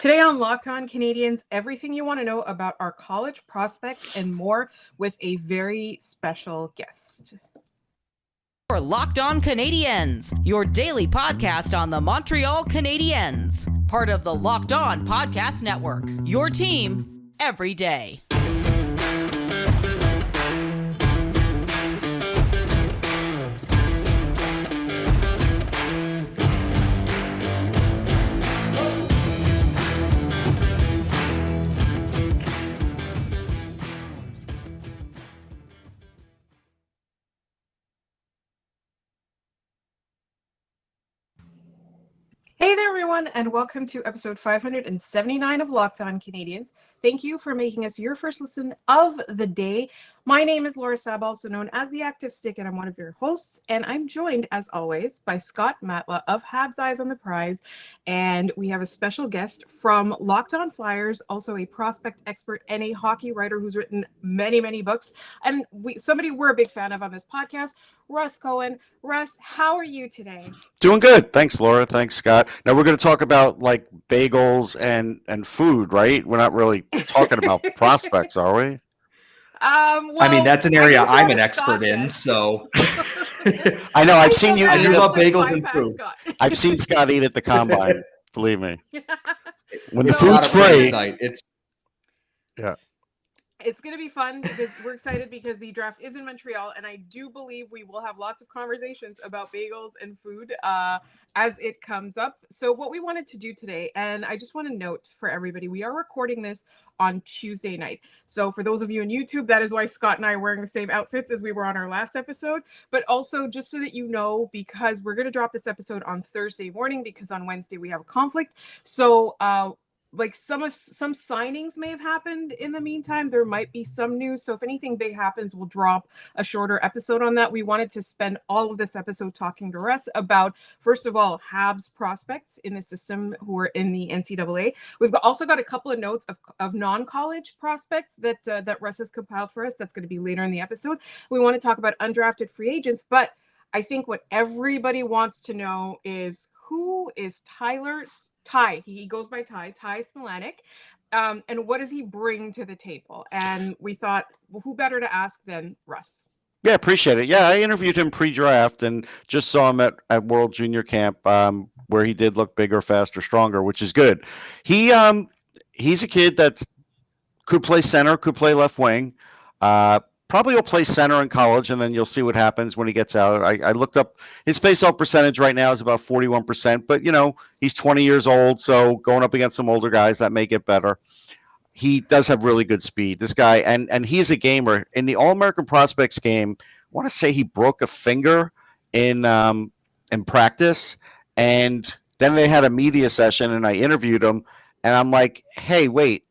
Today on Locked On Canadiens, everything you want to know about our college prospects and more with a very special guest. For Locked On Canadiens, your daily podcast on the Montreal Canadiens. Part of the Locked On Podcast Network, your team every day. Hey there, everyone, and welcome to episode 579 of Locked On Canadiens. Thank you for making us your first listen of the day. My name is Laura Sab, also known as The Active Stick, and I'm one of your hosts. And I'm joined, as always, by Scott Matla of Habs Eyes on the Prize. And we have a special guest from Locked On Flyers, also a prospect expert and a hockey writer who's written many, many books. And somebody we're a big fan of on this podcast, Russ Cohen. Russ, how are you today? Doing good. Thanks, Laura. Thanks, Scott. Now we're going to talk about like bagels and food, right? We're not really talking about prospects, are we? Well, I mean, that's an area I'm an expert in, so. I know. I've seen you. I do eat love bagels and food. I've seen Scott eat at the combine. Believe me. When the So- food's free. It's going to be fun because we're excited because the draft is in Montreal, and I do believe we will have lots of conversations about bagels and food as it comes up. So what we wanted to do today, and I just want to note for everybody, we are recording this on Tuesday night. So for those of you on YouTube, that is why Scott and I are wearing the same outfits as we were on our last episode. But also just so that you know, because we're going to drop this episode on Thursday morning because on Wednesday we have a conflict. So like some signings may have happened in the meantime. There might be some news. So if anything big happens, we'll drop a shorter episode on that. We wanted to spend all of this episode talking to Russ about, first of all, Habs prospects in the system who are in the NCAA. We've also got a couple of notes of non-college prospects that Russ has compiled for us. That's going to be later in the episode. We want to talk about undrafted free agents, but I think what everybody wants to know is who is Ty, he goes by Ty Smilanic, and what does he bring to the table? And we thought, well, who better to ask than Russ? Yeah, appreciate it. Yeah, I interviewed him pre-draft and just saw him at World Junior Camp where he did look bigger, faster, stronger, which is good. He's a kid that could play center, could play left wing. Probably will play center in college, and then you'll see what happens when he gets out. I looked up his face-off percentage right now is about 41%, but, he's 20 years old, so going up against some older guys, that may get better. He does have really good speed, this guy, and he's a gamer. In the All-American Prospects game, I want to say he broke a finger in practice, and then they had a media session, and I interviewed him, and I'm like, hey, wait,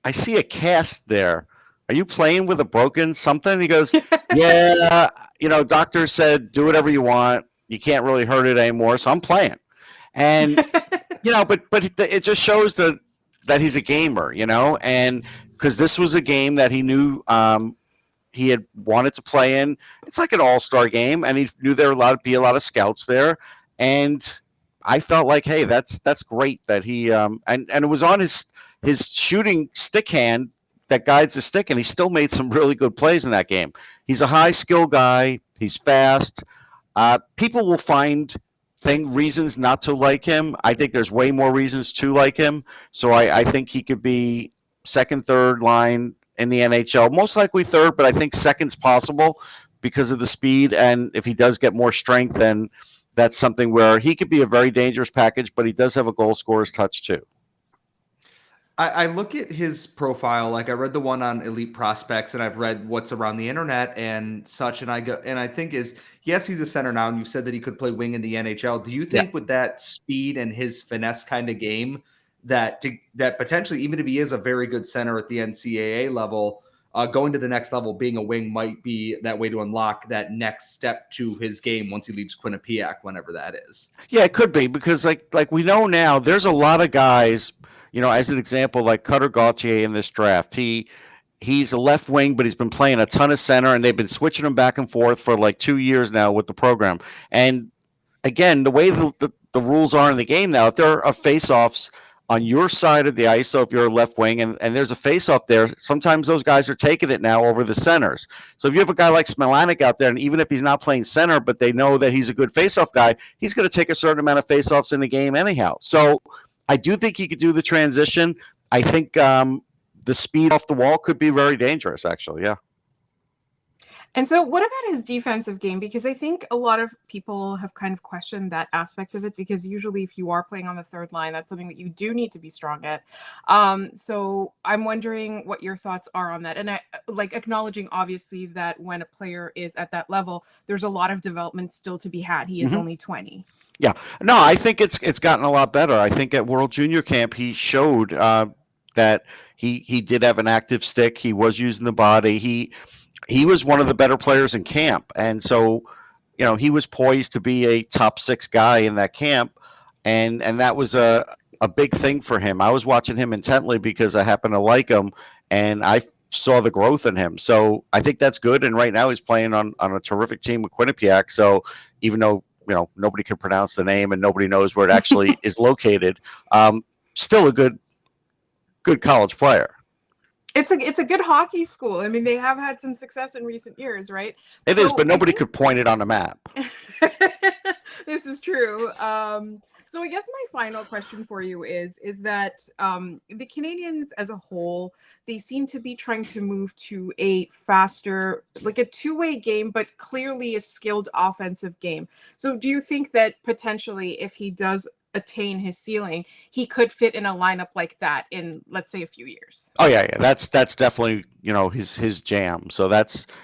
I see a cast there. Are you playing with a broken something? He goes, yeah, doctor said, do whatever you want. You can't really hurt it anymore. So I'm playing. And, but it just shows that he's a gamer, and because this was a game that he knew he had wanted to play in. It's like an all-star game, and he knew there would be a lot of scouts there. And I felt like, hey, that's great that he, and it was on his shooting stick hand that guides the stick, and he still made some really good plays in that game. He's a high skill guy. He's fast. People will find reasons not to like him. I think there's way more reasons to like him. So I think he could be second, third line in the NHL. Most likely third, but I think second's possible because of the speed. And if he does get more strength, then that's something where he could be a very dangerous package, but he does have a goal scorer's touch too. I look at his profile, like I read the one on Elite Prospects, and I've read what's around the internet and such, and I think yes, he's a center now, and you said that he could play wing in the NHL. Do you think with that speed and his finesse kind of game that potentially, even if he is a very good center at the NCAA level, going to the next level, being a wing might be that way to unlock that next step to his game once he leaves Quinnipiac, whenever that is? Yeah, it could be, because like we know now, there's a lot of guys. As an example, like Cutter Gauthier in this draft, he's a left wing, but he's been playing a ton of center, and they've been switching him back and forth for like 2 years now with the program. And again, the way the rules are in the game now, if there are face-offs on your side of the ice. So if you're a left wing and there's a face-off there, sometimes those guys are taking it now over the centers. So if you have a guy like Smilanic out there, and even if he's not playing center, but they know that he's a good face-off guy, he's going to take a certain amount of face-offs in the game anyhow. So I do think he could do the transition. I think the speed off the wall could be very dangerous, actually. Yeah. And so what about his defensive game? Because I think a lot of people have kind of questioned that aspect of it, because usually if you are playing on the third line, that's something that you do need to be strong at. So I'm wondering what your thoughts are on that. And I like acknowledging, obviously, that when a player is at that level, there's a lot of development still to be had. He is only 20. Yeah. No, I think it's gotten a lot better. I think at World Junior Camp, he showed that he did have an active stick. He was using the body. He was one of the better players in camp. And so, he was poised to be a top 6 guy in that camp. And that was a big thing for him. I was watching him intently because I happen to like him, and I saw the growth in him. So I think that's good. And right now he's playing on a terrific team with Quinnipiac. So even though, nobody can pronounce the name and nobody knows where it actually is located, still a good college player. It's a good hockey school. I mean, they have had some success in recent years, right? It is, but nobody could point it on a map. This is true. So I guess my final question for you is that the Canadiens as a whole, they seem to be trying to move to a faster, like a two-way game, but clearly a skilled offensive game. So do you think that potentially if he does attain his ceiling, he could fit in a lineup like that in, let's say, a few years? Oh yeah. That's definitely, his jam. So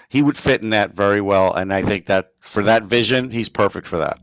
he would fit in that very well. And I think that for that vision, he's perfect for that.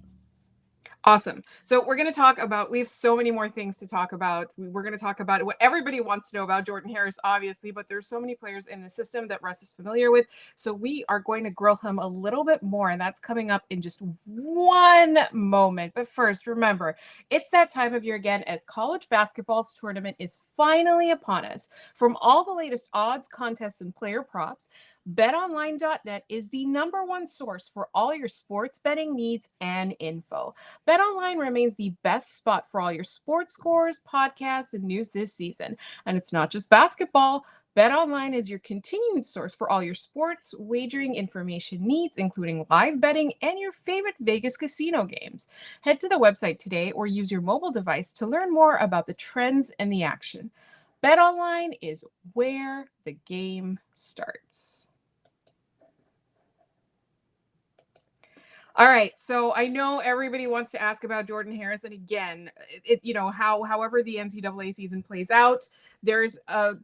Awesome. So we're going to talk about, we have so many more things to talk about. We're going to talk about what everybody wants to know about Jordan Harris, obviously, but there's so many players in the system that Russ is familiar with. So we are going to grill him a little bit more, and that's coming up in just one moment. But first, remember, it's that time of year again as college basketball's tournament is finally upon us. From all the latest odds, contests, and player props, BetOnline.net is the #1 source for all your sports betting needs and info. BetOnline remains the best spot for all your sports scores, podcasts, and news this season. And it's not just basketball. BetOnline is your continued source for all your sports wagering information needs, including live betting and your favorite Vegas casino games. Head to the website today or use your mobile device to learn more about the trends and the action. BetOnline is where the game starts. All right, so I know everybody wants to ask about Jordan Harris, and again, however the NCAA season plays out, there's a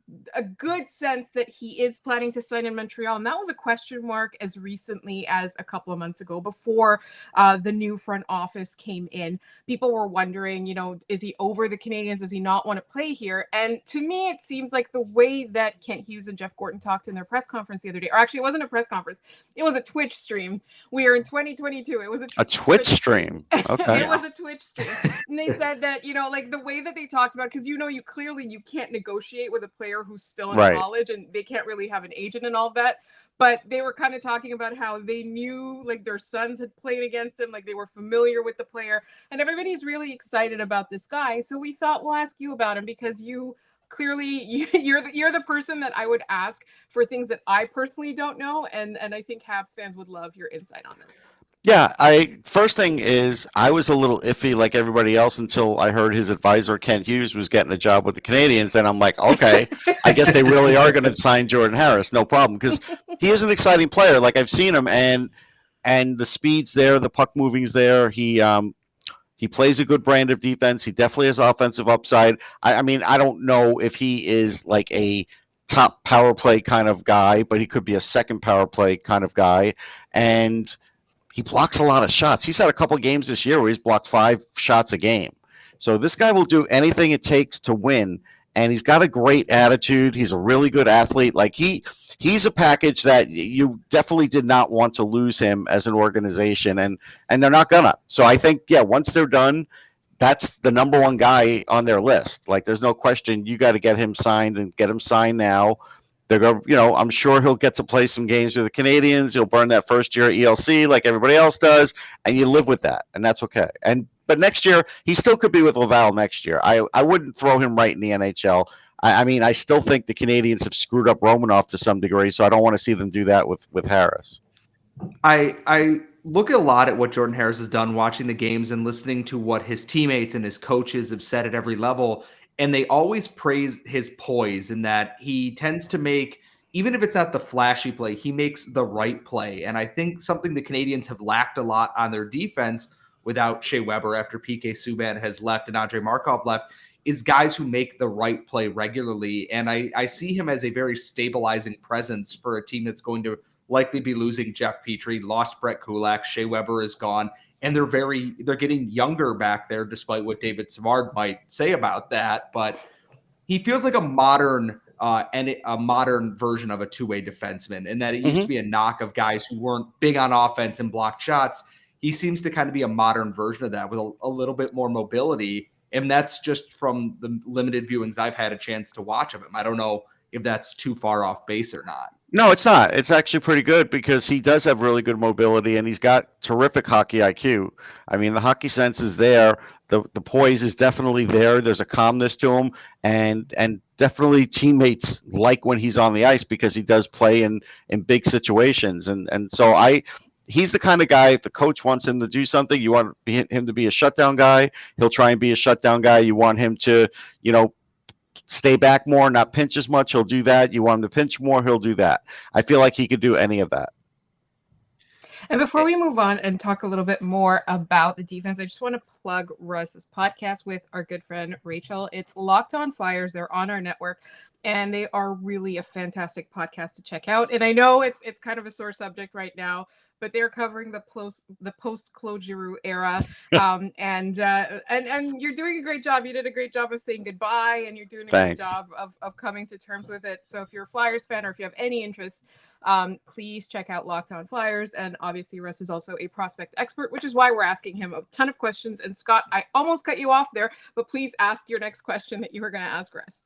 good sense that he is planning to sign in Montreal, and that was a question mark as recently as a couple of months ago before the new front office came in. People were wondering, is he over the Canadiens? Does he not want to play here? And to me, it seems like the way that Kent Hughes and Jeff Gorton talked in their press conference the other day, or actually it wasn't a press conference, it was a Twitch stream. We are in 2022. It was a Twitch stream. Okay. It was a Twitch stream. And they said that, like the way that they talked about, because you can't negotiate with a player who's still in college, and they can't really have an agent and all of that. But they were kind of talking about how they knew, like, their sons had played against him, like they were familiar with the player, and everybody's really excited about this guy. So we thought we'll ask you about him, because you're the person that I would ask for things that I personally don't know, and I think Habs fans would love your insight on this. Yeah, first thing is I was a little iffy like everybody else until I heard his advisor Kent Hughes was getting a job with the Canadiens. Then I'm like, okay, I guess they really are going to sign Jordan Harris, no problem, because he is an exciting player. Like, I've seen him, and the speed's there, the puck moving's there. He plays a good brand of defense. He definitely has offensive upside. I mean, I don't know if he is like a top power play kind of guy, but he could be a second power play kind of guy, and he blocks a lot of shots. He's had a couple of games this year where he's blocked 5 shots a game. So this guy will do anything it takes to win, and he's got a great attitude. He's a really good athlete. Like, he's a package that you definitely did not want to lose him as an organization, and they're not gonna. So I think, once they're done, that's the #1 guy on their list. Like, there's no question. You got to get him signed, and get him signed now. They're going, I'm sure he'll get to play some games with the Canadiens. He'll burn that first year at ELC like everybody else does, and you live with that, and that's okay. And but next year he still could be with Laval next year. I wouldn't throw him right in the NHL. I mean, I still think the Canadiens have screwed up Romanoff to some degree, so I don't want to see them do that with Harris. I look a lot at what Jordan Harris has done watching the games and listening to what his teammates and his coaches have said at every level. And they always praise his poise in that he tends to make, even if it's not the flashy play, he makes the right play. And I think something the Canadiens have lacked a lot on their defense without Shea Weber after PK Subban has left and Andrei Markov left is guys who make the right play regularly. And I see him as a very stabilizing presence for a team that's going to likely be losing Jeff Petrie, lost Brett Kulak, Shea Weber is gone, and they're getting younger back there, despite what David Savard might say about that. But he feels like a modern version of a two-way defenseman, and that it used to be a knock of guys who weren't big on offense and blocked shots. He seems to kind of be a modern version of that with a little bit more mobility, and that's just from the limited viewings I've had a chance to watch of him. I don't know if that's too far off base or not. No, it's not. It's actually pretty good because he does have really good mobility and he's got terrific hockey IQ. I mean, the hockey sense is there. The poise is definitely there. There's a calmness to him, and definitely teammates like when he's on the ice because he does play in big situations. And so he's the kind of guy, if the coach wants him to do something, you want him to be a shutdown guy, he'll try and be a shutdown guy. You want him to, stay back more, not pinch as much, he'll do that. You want him to pinch more, he'll do that. I feel like he could do any of that. And before we move on and talk a little bit more about the defense, I just want to plug Russ's podcast with our good friend Rachel. It's Locked On Flyers. They're on our network, and they are really a fantastic podcast to check out. And I know it's kind of a sore subject right now, but they're covering the post-Claude Giroux era, and you're doing a great job. You did a great job of saying goodbye, and you're doing a Thanks. great job of coming to terms with it. So if you're a Flyers fan or if you have any interest, please check out Locked On Flyers. And obviously, Russ is also a prospect expert, which is why we're asking him a ton of questions. And Scott, I almost cut you off there, but please ask your next question that you were going to ask Russ.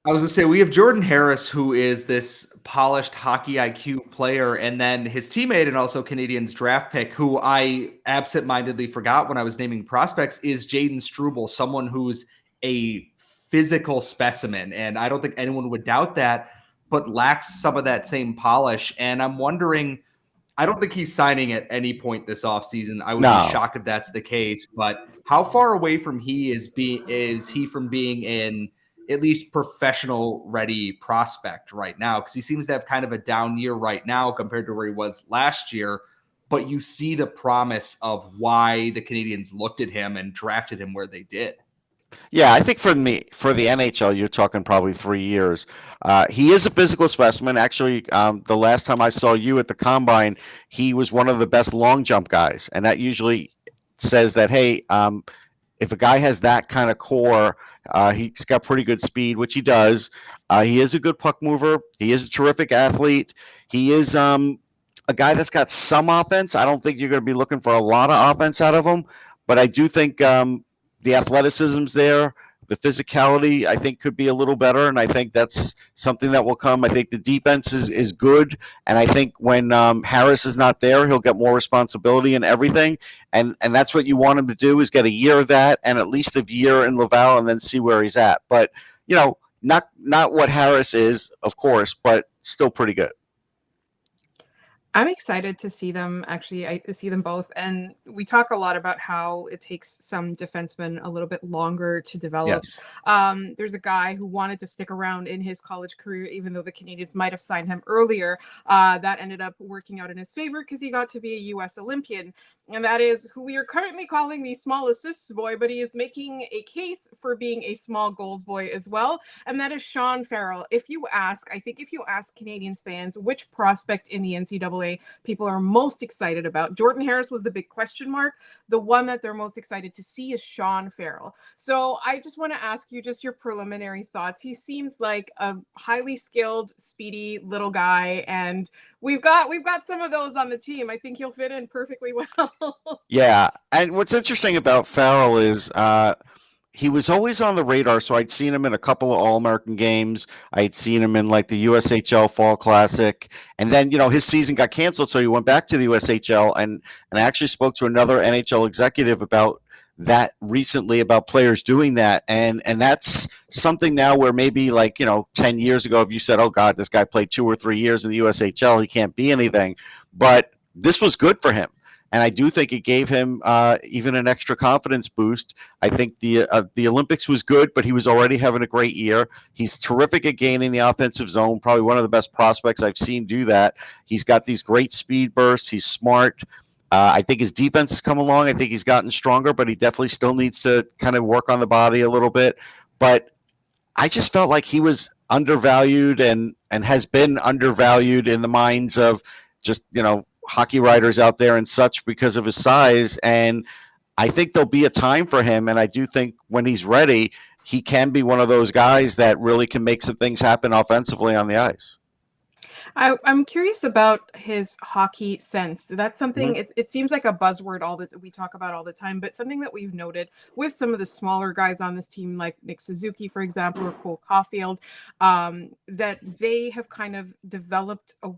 I was going to say, we have Jordan Harris, who is this polished hockey IQ player, and then his teammate and also Canadiens draft pick, who I absentmindedly forgot when I was naming prospects, is Jayden Struble, someone who's a physical specimen. And I don't think anyone would doubt that, but lacks some of that same polish. And I'm wondering, I don't think he's signing at any point this offseason. I would be shocked if that's the case. But how far away from is he from being in at least professional ready prospect right now? Because he seems to have kind of a down year right now compared to where he was last year. But you see the promise of why the Canadiens looked at him and drafted him where they did. Yeah, I think for the NHL, you're talking probably 3 years. He is a physical specimen. Actually, the last time I saw you at the Combine, he was one of the best long jump guys. And that usually says that, hey, if a guy has that kind of core, he's got pretty good speed, which he does. He is a good puck mover. He is a terrific athlete. He is a guy that's got some offense. I don't think you're going to be looking for a lot of offense out of him, but I do think the athleticism's there. The physicality, I think, could be a little better, and I think that's something that will come. I think the defense is good, and I think when Harris is not there, he'll get more responsibility and everything, and that's what you want him to do, is get a year of that and at least a year in Laval and then see where he's at. But, not what Harris is, of course, but still pretty good. I'm excited to see them. Actually, I see them both. And we talk a lot about how it takes some defensemen a little bit longer to develop. Yes. There's a guy who wanted to stick around in his college career, even though the Canadiens might have signed him earlier. That ended up working out in his favor because he got to be a U.S. Olympian. And that is who we are currently calling the small assists boy, but he is making a case for being a small goals boy as well. And that is Sean Farrell. I think if you ask Canadiens fans which prospect in the NCAA people are most excited about, Jordan Harris was the big question mark. The one that they're most excited to see is Sean Farrell. So I just want to ask you just your preliminary thoughts. He seems like a highly skilled, speedy little guy, and we've got some of those on the team. I think he'll fit in perfectly well. Yeah, and what's interesting about Farrell is he was always on the radar. So I'd seen him in a couple of All-American games. I'd seen him in like the USHL Fall Classic. And then, his season got canceled. So he went back to the USHL. And I actually spoke to another NHL executive about that recently, about players doing that. And that's something now where maybe 10 years ago, if you said, oh God, this guy played 2 or 3 years in the USHL, he can't be anything. But this was good for him. And I do think it gave him even an extra confidence boost. I think the Olympics was good, but he was already having a great year. He's terrific at gaining the offensive zone, probably one of the best prospects I've seen do that. He's got these great speed bursts. He's smart. I think his defense has come along. I think he's gotten stronger, but he definitely still needs to kind of work on the body a little bit. But I just felt like he was undervalued and has been undervalued in the minds of just, hockey writers out there and such because of his size. And I think there'll be a time for him. And I do think when he's ready, he can be one of those guys that really can make some things happen offensively on the ice. I'm curious about his hockey sense. That's something, it seems like a buzzword all that we talk about all the time, but something that we've noted with some of the smaller guys on this team, like Nick Suzuki, for example, or Cole Caulfield, that they have kind of developed a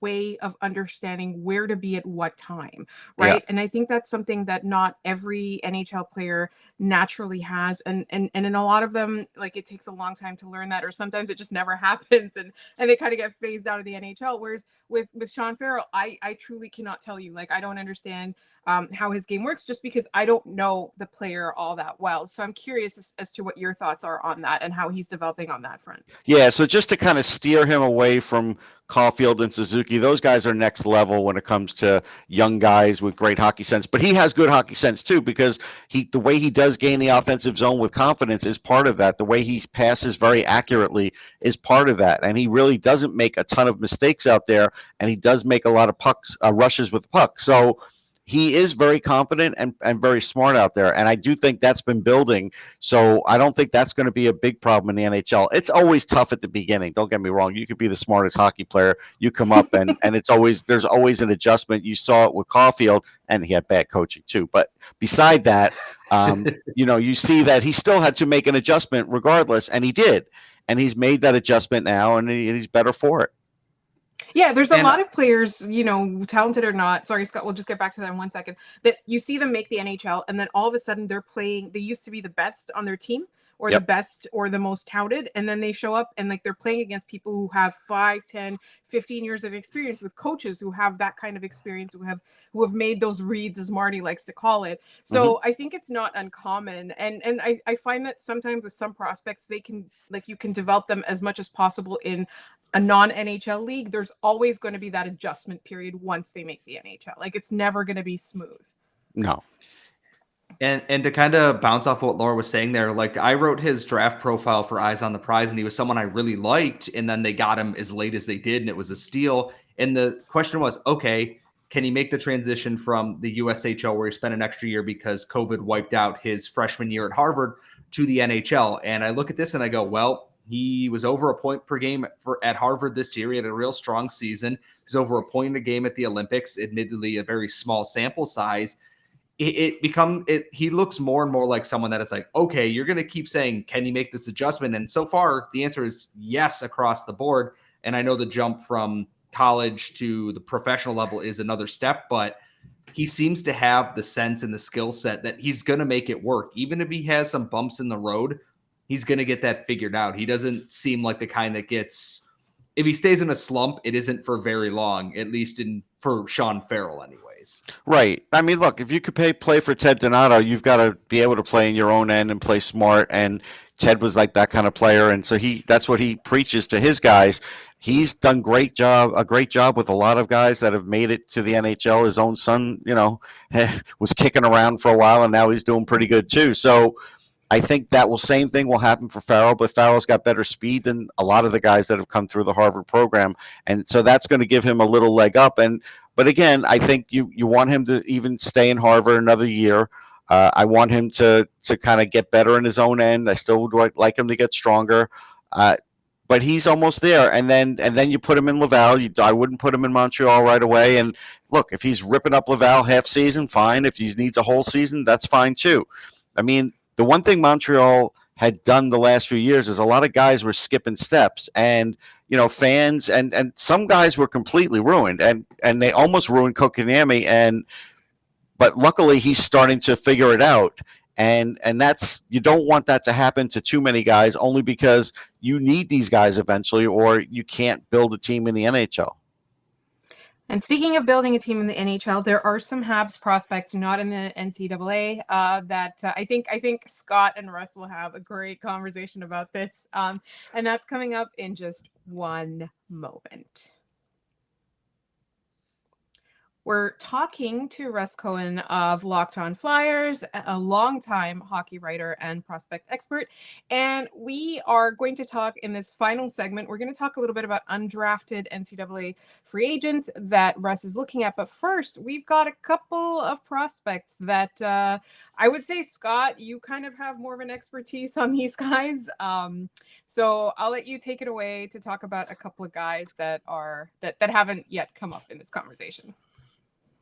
way of understanding where to be at what time, right? Yeah. And I think that's something that not every NHL player naturally has, and in a lot of them, it takes a long time to learn that, or sometimes it just never happens, and they kind of get phased out of the NHL. Whereas with Sean Farrell, I truly cannot tell you, I don't understand how his game works, just because I don't know the player all that well. So I'm curious as to what your thoughts are on that and how he's developing on that front. Yeah, so just to kind of steer him away from Caulfield and Suzuki, those guys are next level when it comes to young guys with great hockey sense. But he has good hockey sense too, because the way he does gain the offensive zone with confidence is part of that. The way he passes very accurately is part of that. And he really doesn't make a ton of mistakes out there, and he does make a lot of rushes with the puck. So he is very confident and very smart out there. And I do think that's been building. So I don't think that's going to be a big problem in the NHL. It's always tough at the beginning. Don't get me wrong. You could be the smartest hockey player. You come up and there's always an adjustment. You saw it with Caulfield, and he had bad coaching too. But beside that, you see that he still had to make an adjustment regardless. And he did. And he's made that adjustment now, and he's better for it. Yeah, there's a lot of players, talented or not. Sorry, Scott, we'll just get back to that in 1 second. That you see them make the NHL, and then all of a sudden they're playing. They used to be the best on their team, or the best or the most touted, and then they show up and they're playing against people who have 5, 10, 15 years of experience, with coaches who have that kind of experience, who have made those reads, as Marty likes to call it. So I think it's not uncommon, and I find that sometimes with some prospects, they can, you can develop them as much as possible in a non-NHL league. There's always going to be that adjustment period once they make the NHL. It's never going to be smooth. No. And to kind of bounce off what Laura was saying there, I wrote his draft profile for Eyes on the Prize, and he was someone I really liked, and then they got him as late as they did, and it was a steal. And the question was, okay, can he make the transition from the USHL, where he spent an extra year because COVID wiped out his freshman year at Harvard, to the NHL? And I look at this and I go, well, he was over a point per game at Harvard this year. He had a real strong season. He's over a point a game at the Olympics, admittedly a very small sample size. He looks more and more like someone that is like, okay, you're going to keep saying, can you make this adjustment? And so far the answer is yes, across the board. And I know the jump from college to the professional level is another step, but he seems to have the sense and the skill set that he's going to make it work. Even if he has some bumps in the road, he's going to get that figured out. He doesn't seem like the kind that gets, if he stays in a slump, it isn't for very long, at least for Sean Farrell anyways. Right. I mean, look, if you could play for Ted Donato, you've got to be able to play in your own end and play smart. And Ted was like that kind of player. And so that's what he preaches to his guys. He's done a great job with a lot of guys that have made it to the NHL. His own son, was kicking around for a while, and now he's doing pretty good too. So I think that same thing will happen for Farrell, but Farrell's got better speed than a lot of the guys that have come through the Harvard program. And so that's going to give him a little leg up. But again, I think you want him to even stay in Harvard another year. I want him to kind of get better in his own end. I still would like him to get stronger. But he's almost there. And then you put him in Laval. I wouldn't put him in Montreal right away. And look, if he's ripping up Laval half season, fine. If he needs a whole season, that's fine too. I mean, the one thing Montreal had done the last few years is a lot of guys were skipping steps, and fans and some guys were completely ruined, and they almost ruined Kotkaniemi, but luckily he's starting to figure it out. And that's, you don't want that to happen to too many guys, only because you need these guys eventually, or you can't build a team in the NHL. And speaking of building a team in the NHL, there are some Habs prospects not in the NCAA that I think Scott and Russ will have a great conversation about this. And that's coming up in just one moment. We're talking to Russ Cohen of Locked On Flyers, a longtime hockey writer and prospect expert. And we are going to talk in this final segment. We're going to talk a little bit about undrafted NCAA free agents that Russ is looking at. But first, we've got a couple of prospects that I would say, Scott, you kind of have more of an expertise on these guys. So I'll let you take it away to talk about a couple of guys that haven't yet come up in this conversation.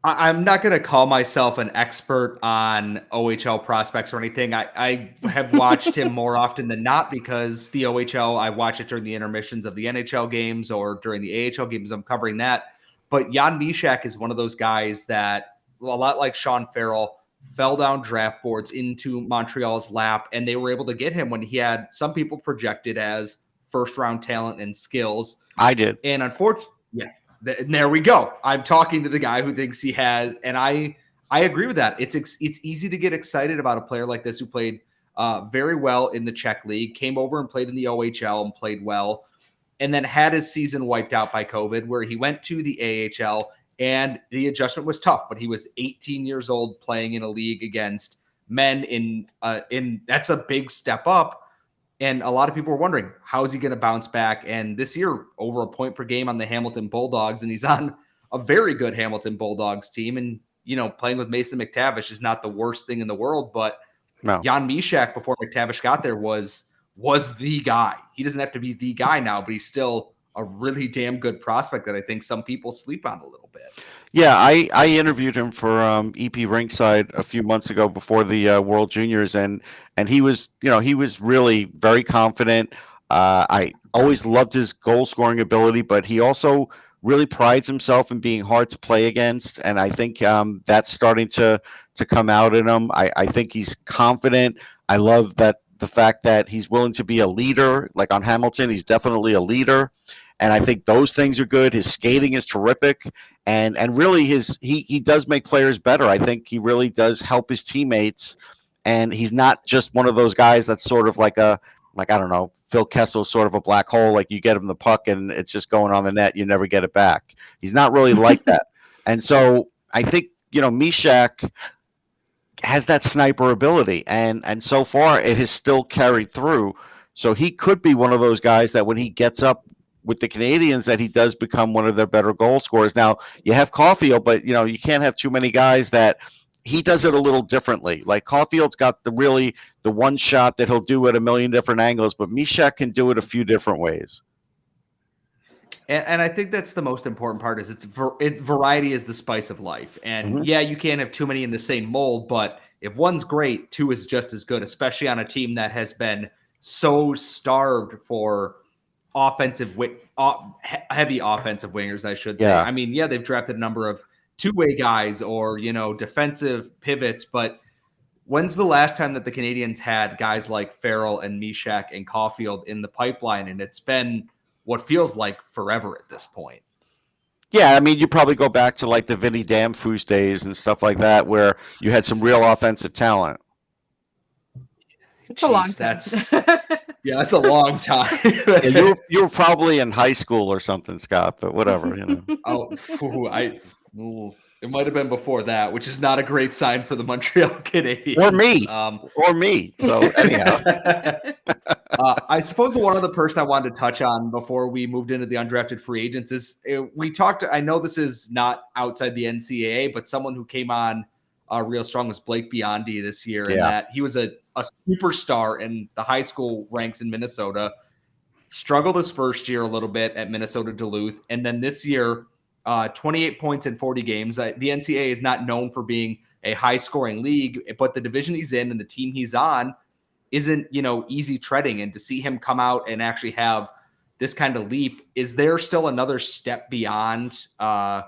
I'm not going to call myself an expert on OHL prospects or anything. I have watched him more often than not, because the OHL, I watch it during the intermissions of the NHL games or during the AHL games. I'm covering that. But Jan Mysak is one of those guys that, a lot like Sean Farrell, fell down draft boards into Montreal's lap, and they were able to get him when he had some people projected as first-round talent and skills. I did. And unfortunately, yeah. And there we go. I'm talking to the guy who thinks he has, and I agree with that. It's easy to get excited about a player like this who played very well in the Czech League, came over and played in the OHL and played well, and then had his season wiped out by COVID, where he went to the AHL, and the adjustment was tough. But he was 18 years old playing in a league against men in that's a big step up. And a lot of people were wondering, how is he going to bounce back? And this year, over a point per game on the Hamilton Bulldogs, and he's on a very good Hamilton Bulldogs team. And, playing with Mason McTavish is not the worst thing in the world, but no. Jan Mysak, before McTavish got there, was the guy. He doesn't have to be the guy now, but he's still a really damn good prospect that I think some people sleep on a little bit. Yeah, I interviewed him for EP Rinkside a few months ago before the World Juniors, and he was really very confident. I always loved his goal scoring ability, but he also really prides himself in being hard to play against, and I think that's starting to come out in him. I think he's confident. I love the fact that he's willing to be a leader. Like on Hamilton, he's definitely a leader. And I think those things are good. His skating is terrific, and really he does make players better. I think he really does help his teammates, and he's not just one of those guys that's sort of like I don't know, Phil Kessel, sort of a black hole. Like you get him the puck and it's just going on the net, you never get it back. He's not really like that. And so I think Mysak has that sniper ability, and so far it has still carried through. So he could be one of those guys that when he gets up with the Canadiens, that he does become one of their better goal scorers. Now you have Caulfield, but you can't have too many guys that he does it a little differently. Like Caulfield's got the one shot that he'll do at a million different angles, but Mysak can do it a few different ways. And I think that's the most important part, is variety is the spice of life. And yeah, you can't have too many in the same mold, but if one's great, two is just as good, especially on a team that has been so starved for heavy offensive wingers, I should say. Yeah. I mean, yeah, they've drafted a number of two-way guys or, defensive pivots, but when's the last time that the Canadiens had guys like Farrell and Mysak and Caulfield in the pipeline? And it's been what feels like forever at this point. Yeah, I mean, you probably go back to like the Vinny Damphus days and stuff like that, where you had some real offensive talent. It's a long time. That's a long time. Yeah, you were probably in high school or something, Scott, but whatever, it might have been before that, which is not a great sign for the Montreal Canadiens. Or me. So anyhow. I suppose the one other person I wanted to touch on before we moved into the undrafted free agents is we talked. I know this is not outside the NCAA, but someone who came on real strong was Blake Biondi this year, and that he was a superstar in the high school ranks in Minnesota. Struggled his first year a little bit at Minnesota Duluth, and then this year, 28 points in 40 games. The NCAA is not known for being a high scoring league, but the division he's in and the team he's on isn't, easy treading. And to see him come out and actually have this kind of leap, is there still another step beyond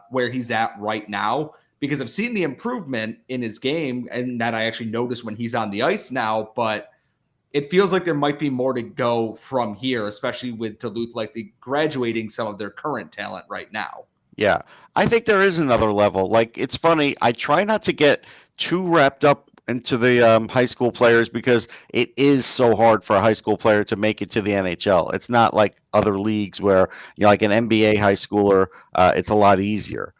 where he's at right now? Because I've seen the improvement in his game, and that I actually notice when he's on the ice now, but it feels like there might be more to go from here, especially with Duluth likely graduating some of their current talent right now. Yeah, I think there is another level. Like, it's funny. I try not to get too wrapped up into the high school players because it is so hard for a high school player to make it to the NHL. It's not like other leagues where, like an NBA high schooler, it's a lot easier.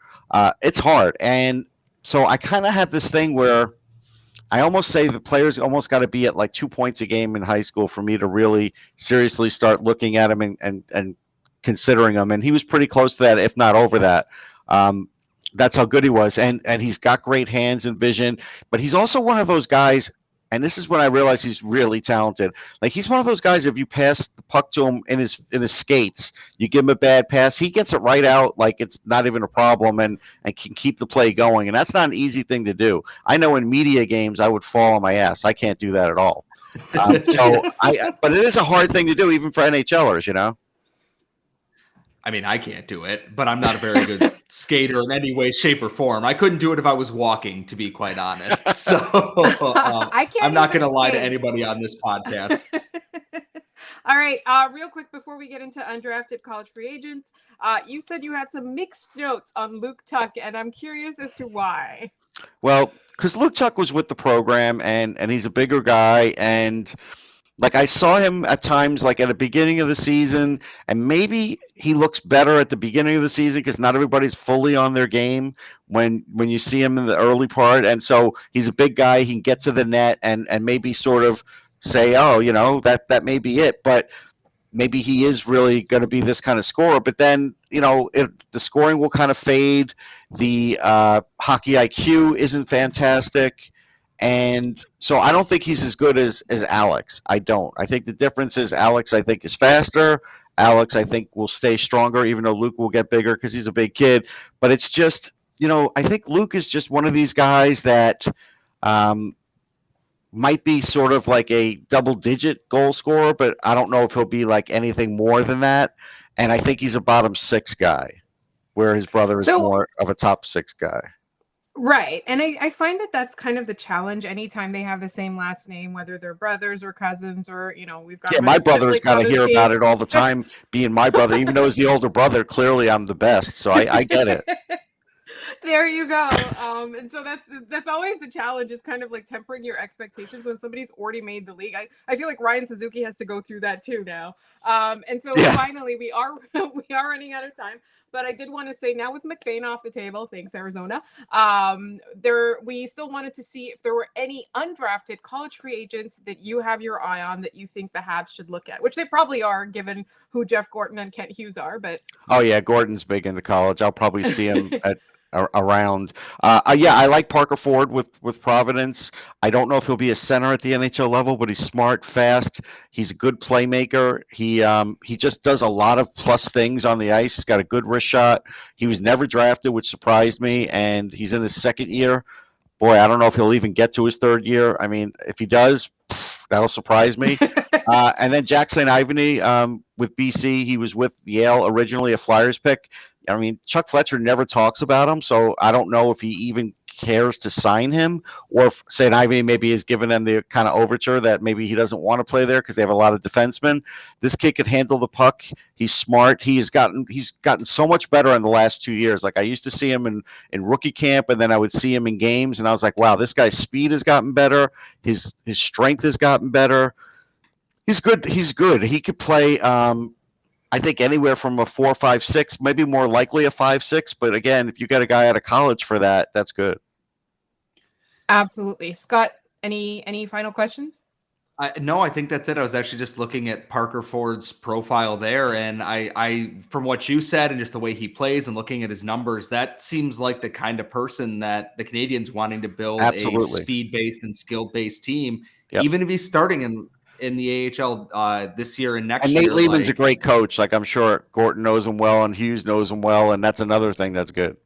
It's hard. And so I kind of have this thing where I almost say the players almost got to be at like 2 points a game in high school for me to really seriously start looking at him and considering him. And he was pretty close to that, if not over that. That's how good he was. And he's got great hands and vision, but he's also one of those guys. And this is when I realized he's really talented. Like, he's one of those guys, if you pass the puck to him in his skates, you give him a bad pass, he gets it right out like it's not even a problem and can keep the play going. And that's not an easy thing to do. I know in media games I would fall on my ass. I can't do that at all. But it is a hard thing to do even for NHLers, I mean, I can't do it, but I'm not a very good skater in any way, shape, or form. I couldn't do it if I was walking, to be quite honest. So I'm not going to lie to anybody on this podcast. All right. Real quick, before we get into undrafted college free agents, you said you had some mixed notes on Luke Tuch, and I'm curious as to why. Well, because Luke Tuch was with the program, and he's a bigger guy, and like, I saw him at times, like at the beginning of the season, and maybe he looks better at the beginning of the season because not everybody's fully on their game when you see him in the early part. And so he's a big guy. He can get to the net and maybe sort of say, oh, that may be it. But maybe he is really going to be this kind of scorer. But then, if the scoring will kind of fade. The hockey IQ isn't fantastic. And so I don't think he's as good as Alex. I don't. I think the difference is Alex, I think, is faster. Alex, I think, will stay stronger, even though Luke will get bigger because he's a big kid. But it's just, I think Luke is just one of these guys that might be sort of like a double-digit goal scorer, but I don't know if he'll be like anything more than that. And I think he's a bottom six guy, where his brother is more of a top six guy. Right. And I find that that's kind of the challenge anytime they have the same last name, whether they're brothers or cousins or, we've got. Yeah, my brother's got to hear about it all the time, being my brother. Even though he's the older brother, clearly I'm the best. So I get it. There you go. And so that's always the challenge, is kind of like tempering your expectations when somebody's already made the league. I feel like Ryan Suzuki has to go through that too now. And so finally we are running out of time. But I did want to say, now with McBain off the table, thanks Arizona, we still wanted to see if there were any undrafted college free agents that you have your eye on that you think the Habs should look at, which they probably are, given who Jeff Gorton and Kent Hughes are. But oh yeah, Gorton's big into college. I'll probably see him around. I like Parker Ford with Providence. I don't know if he'll be a center at the NHL level, but he's smart, fast. He's a good playmaker. He just does a lot of plus things on the ice. He's got a good wrist shot. He was never drafted, which surprised me, and he's in his second year. Boy, I don't know if he'll even get to his third year. I mean, if he does, that'll surprise me. And then Jackson Ivany with BC. He was with Yale originally, a Flyers pick. I mean, Chuck Fletcher never talks about him, so I don't know if he even cares to sign him, or if St. Ivany maybe has given them the kind of overture that maybe he doesn't want to play there because they have a lot of defensemen. This kid can handle the puck. He's smart. He's gotten so much better in the last 2 years. Like, I used to see him in rookie camp, and then I would see him in games, and I was like, wow, this guy's speed has gotten better. His strength has gotten better. He's good. He could play I think anywhere from a 4, 5, 6, maybe more likely a 5, 6. But again, if you got a guy out of college for that, that's good. Absolutely. Scott, any final questions? No, I think that's it. I was actually just looking at Parker Ford's profile there, and I from what you said and just the way he plays and looking at his numbers, that seems like the kind of person that the Canadiens wanting to build a speed-based and skill-based team, even if he's starting in the AHL this year and next year. And Nate Lehman's a great coach. Like, I'm sure Gorton knows him well and Hughes knows him well, and that's another thing that's good.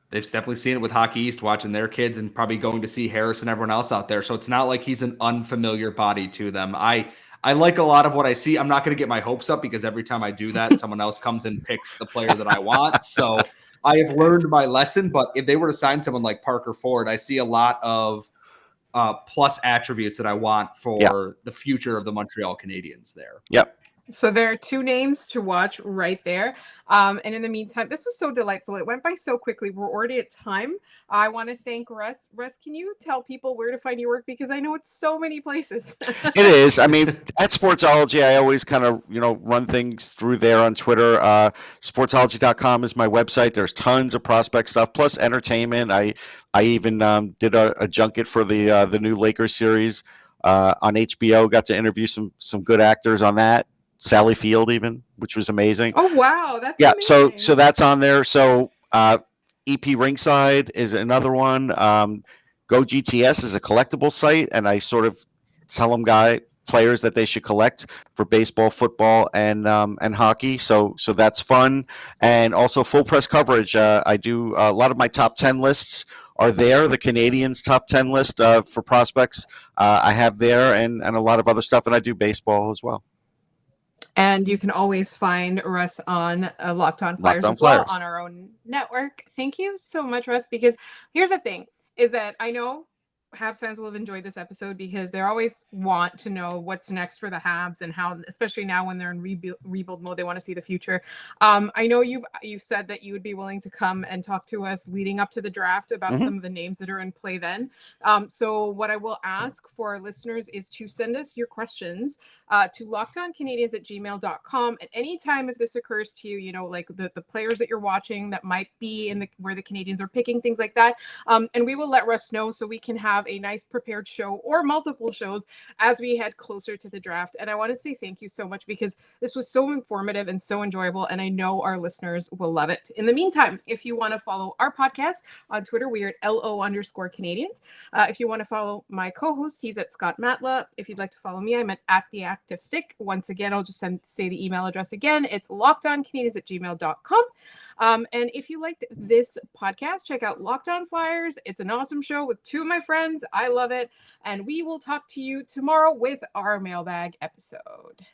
they've definitely seen it with Hockey East, watching their kids and probably going to see Harris and everyone else out there. So it's not like he's an unfamiliar body to them. I like a lot of what I see. I'm not going to get my hopes up because every time I do that, someone else comes and picks the player that I want. So I have learned my lesson. But if they were to sign someone like Parker Ford, I see a lot of plus attributes that I want for the future of the Montreal Canadiens there. Yep. So there are 2 names to watch right there. And in the meantime, this was so delightful. It went by so quickly. We're already at time. I want to thank Russ. Russ, can you tell people where to find your work? Because I know it's so many places. It is. I mean, at Sportsology, I always kind of, run things through there on Twitter. Sportsology.com is my website. There's tons of prospect stuff, plus entertainment. I even did a junket for the new Lakers series on HBO. Got to interview some good actors on that. Sally Field even, which was amazing. Oh, wow. That's amazing. amazing. So that's on there. So EP Ringside is another one. Go GTS is a collectible site, and I sort of tell them players that they should collect for baseball, football, and hockey. So that's fun. And also Full Press Coverage. I do a lot of my top 10 lists are there. The Canadiens top 10 list for prospects I have there, and a lot of other stuff. And I do baseball as well. And you can always find Russ on Locked On Flyers as well on our own network. Thank you so much, Russ, because here's the thing, is that I know Habs fans will have enjoyed this episode because they always want to know what's next for the Habs and how, especially now when they're in rebuild mode, they want to see the future. I know you've said that you would be willing to come and talk to us leading up to the draft about some of the names that are in play then. So what I will ask for our listeners is to send us your questions to lockedoncanadiens@gmail.com at any time if this occurs to you, like the players that you're watching that might be in where the Canadiens are picking, things like that. And we will let Russ know so we can have a nice prepared show or multiple shows as we head closer to the draft. And I want to say thank you so much because this was so informative and so enjoyable, and I know our listeners will love it. In the meantime, if you want to follow our podcast on Twitter, we are at LO_Canadiens. If you want to follow my co-host, he's at Scott Matla. If you'd like to follow me, I'm at The Active Stick. Once again, I'll just say the email address again. It's lockedoncanadiens@gmail.com. And if you liked this podcast, check out Locked On Flyers. It's an awesome show with 2 of my friends. I love it. And we will talk to you tomorrow with our mailbag episode.